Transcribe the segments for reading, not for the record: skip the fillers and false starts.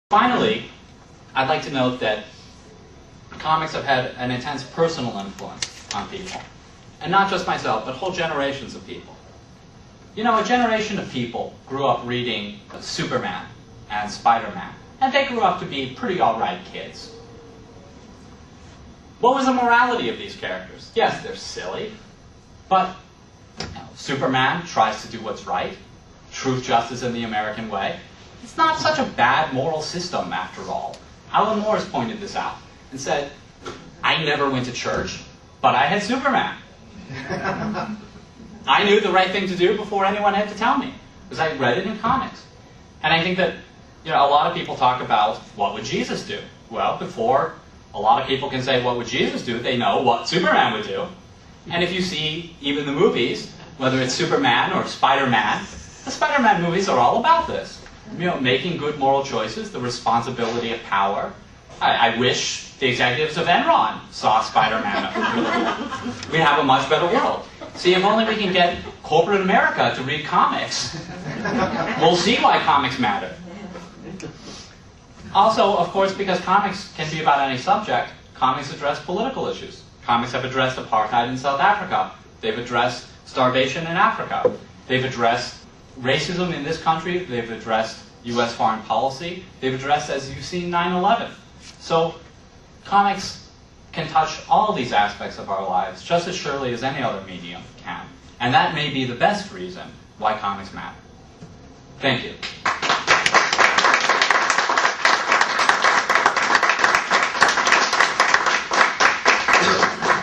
Finally, I'd like to note that comics have had an intense personal influence on people. And not just myself, but whole generations of people. You know, a generation of people grew up reading Superman and Spider-Man, and they grew up to be pretty alright kids. What was the morality of these characters? Yes, they're silly, but Superman tries to do what's right, truth, justice, and the American way. It's not such a bad moral system, after all. Alan Moore's pointed this out and said, I never went to church, but I had Superman. I knew the right thing to do before anyone had to tell me, because I read it in comics. And I think that, you know, a lot of people talk about, what would Jesus do? Well, before a lot of people can say, what would Jesus do? They know what Superman would do. And if you see even the movies, whether it's Superman or Spider-Man, the Spider-Man movies are all about this. You know, making good moral choices, the responsibility of power. I wish the executives of Enron saw Spider-Man. We'd have a much better world. See, if only we can get corporate America to read comics, we'll see why comics matter. Also, of course, because comics can be about any subject, comics address political issues. Comics have addressed apartheid in South Africa. They've addressed starvation in Africa. They've addressed racism in this country. They've addressed U.S. foreign policy. They've addressed, as you've seen, 9/11. So comics can touch all these aspects of our lives just as surely as any other medium can. And that may be the best reason why comics matter. Thank you.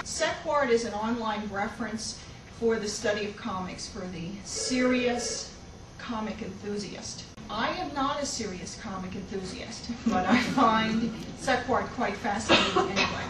SecWard is an online reference for the study of comics for the serious comic enthusiast. I am not a serious comic enthusiast, but I find SecWard quite fascinating anyway.